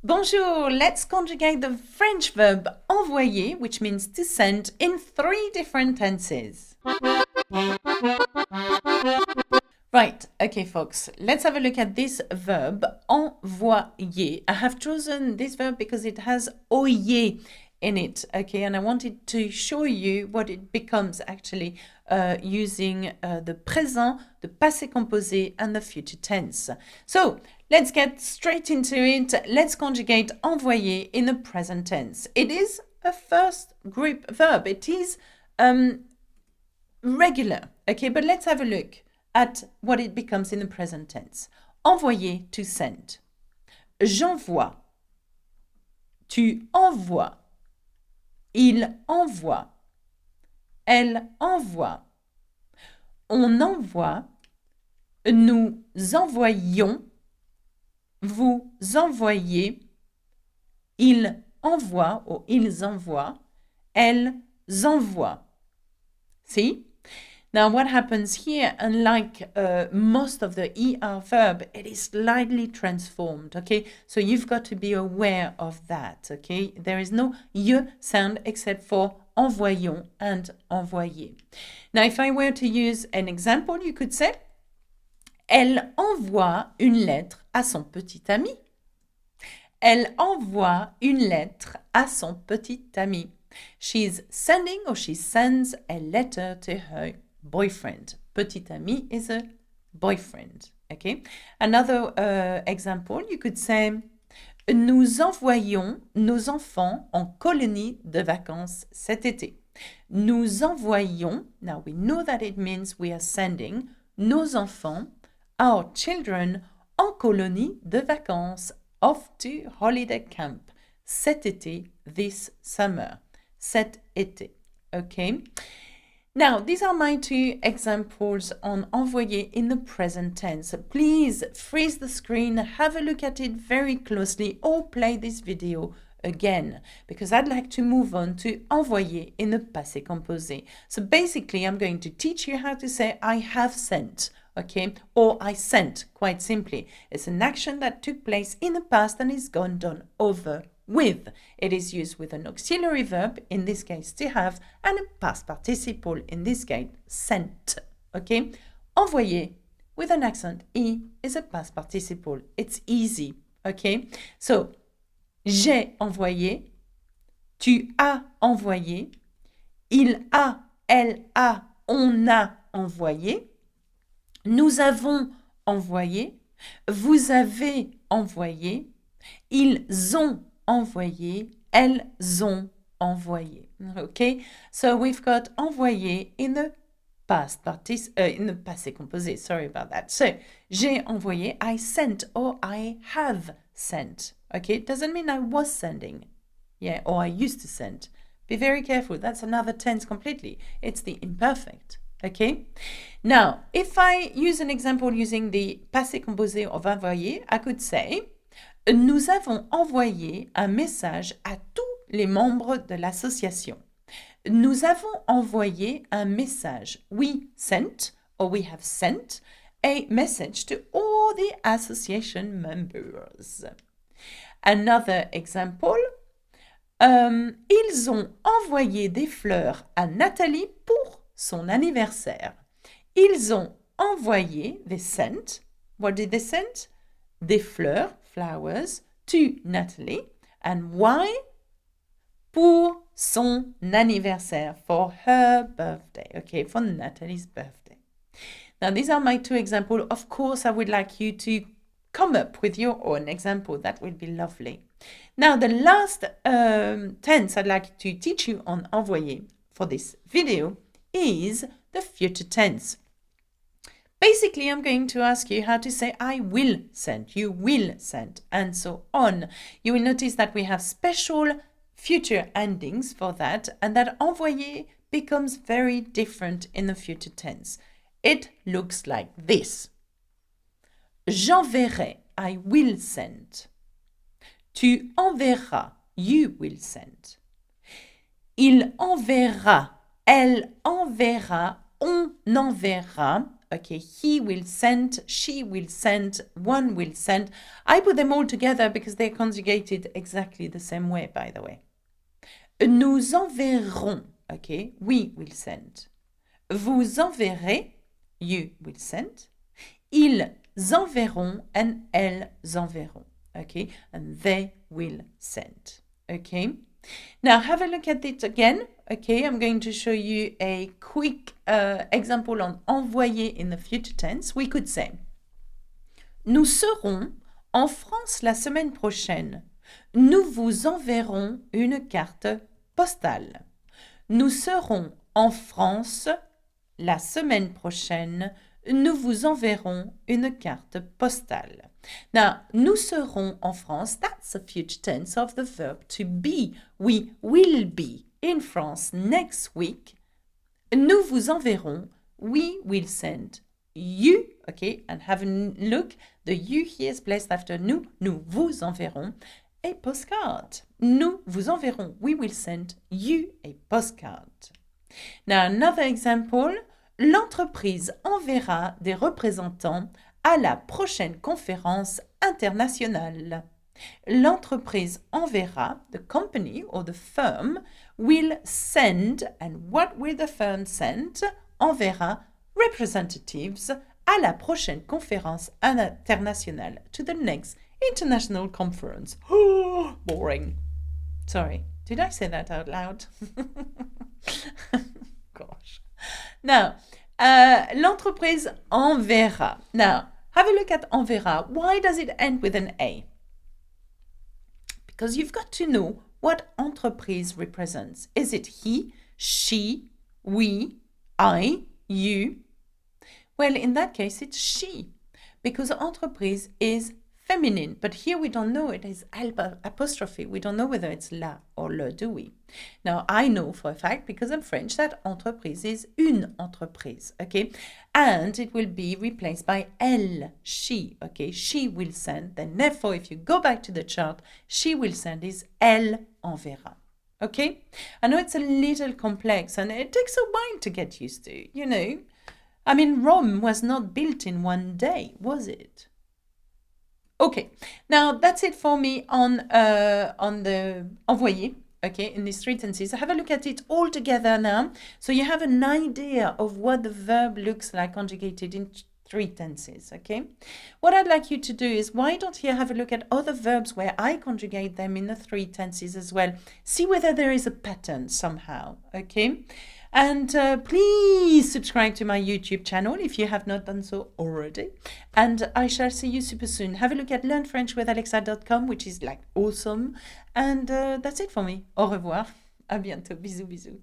Bonjour, let's conjugate the French verb envoyer, which means to send, in 3 different tenses. Right, okay folks, let's have a look at this verb, envoyer. I have chosen this verb because it has oyer in it, okay, and I wanted to show you what it becomes actually using the présent, the passé composé, and the future tense. So, let's get straight into it. Let's conjugate envoyer in the present tense. It is a first group verb. It is regular, okay, but let's have a look at what it becomes in the present tense. Envoyer, to send. J'envoie. Tu envoies. Il envoie. Elle envoie. On envoie. Nous envoyons. Vous envoyez. Il envoie ou ils envoient. Elles envoient. See? Now, what happens here, unlike most of the ER verb, it is slightly transformed, okay? So you've got to be aware of that, okay? There is no Y sound except for envoyons and envoyer. Now, if I were to use an example, you could say, elle envoie une lettre à son petit ami. Elle envoie une lettre à son petit ami. She's sending or she sends a letter to her boyfriend. Petit ami is a boyfriend. Okay. Another example, you could say, nous envoyons nos enfants en colonie de vacances cet été. Nous envoyons, now we know that it means we are sending nos enfants, our children, en colonie de vacances, off to holiday camp, cet été, this summer. Cet été. Okay. Now, these are my 2 examples on envoyer in the present tense. Please freeze the screen, have a look at it very closely, or play this video again, because I'd like to move on to envoyer in the passé composé. So basically, I'm going to teach you how to say I have sent, okay, or I sent, quite simply. It's an action that took place in the past and is gone done over with. It is used with an auxiliary verb, in this case to have, and a past participle, in this case sent. Okay? Envoyer with an accent E is a past participle. It's easy. Okay? So, j'ai envoyé, tu as envoyé, il a, elle a, on a envoyé, nous avons envoyé, vous avez envoyé, ils ont envoyé, elles ont envoyé. Okay, so we've got envoyé in the past in the passé composé. Sorry about that. So j'ai envoyé, I sent or I have sent. Okay, it doesn't mean I was sending, yeah, or I used to send. Be very careful. That's another tense completely. It's the imperfect. Okay. Now, if I use an example using the passé composé of envoyer, I could say, nous avons envoyé un message à tous les membres de l'association. Nous avons envoyé un message. We sent, or we have sent, a message to all the association members. Another example, ils ont envoyé des fleurs à Nathalie pour son anniversaire. Ils ont envoyé, they sent, what did they send? Des fleurs, flowers, to Natalie. And why? Pour son anniversaire, for her birthday. Okay, for Natalie's birthday. Now, these are my 2 examples. Of course, I would like you to come up with your own example. That would be lovely. Now, the last tense I'd like to teach you on envoyer for this video is the future tense. Basically, I'm going to ask you how to say I will send, you will send, and so on. You will notice that we have special future endings for that, and that envoyer becomes very different in the future tense. It looks like this. J'enverrai, I will send. Tu enverras, you will send. Il enverra, elle enverra, on enverra, okay, he will send, she will send, one will send. I put them all together because they're conjugated exactly the same way, by the way. Nous enverrons, okay, we will send. Vous enverrez, you will send. Ils enverront and elles enverront, okay, and they will send, okay. Now have a look at it again, okay. I'm going to show you a quick example on envoyer in the future tense. We could say, nous serons en France la semaine prochaine. Nous vous enverrons une carte postale. Nous serons en France la semaine prochaine. Nous vous enverrons une carte postale. Now, nous serons en France, that's the future tense of the verb to be. We will be in France next week. Nous vous enverrons, we will send you, okay, and have a look. The you here is placed after nous. Nous vous enverrons a postcard. Nous vous enverrons, we will send you a postcard. Now, another example. L'entreprise enverra des représentants à la prochaine conférence internationale. L'entreprise enverra, the company or the firm will send, and what will the firm send? Enverra representatives à la prochaine conférence internationale, to the next international conference. Oh, boring. Sorry, did I say that out loud? Gosh. Now, l'entreprise enverra. Now, have a look at enverra. Why does it end with an A? Because you've got to know what entreprise represents. Is it he, she, we, I, you? Well, in that case, it's she, because entreprise is feminine, but here we don't know it is apostrophe. We don't know whether it's la or le, do we? Now, I know for a fact, because I'm French, that entreprise is une entreprise, okay? And it will be replaced by elle, she, okay? She will send, then therefore, if you go back to the chart, she will send is elle enverra, okay? I know it's a little complex and it takes a while to get used to, you know? I mean, Rome was not built in one day, was it? Okay, now that's it for me on the envoyer, okay, in these three tenses. Have a look at it all together now, so you have an idea of what the verb looks like conjugated in three tenses, okay? What I'd like you to do is, why don't you have a look at other verbs where I conjugate them in the three tenses as well. See whether there is a pattern somehow, okay? And please subscribe to my YouTube channel if you have not done so already. And I shall see you super soon. Have a look at learnfrenchwithalexa.com, which is like awesome. And that's it for me. Au revoir. À bientôt. Bisous, bisous.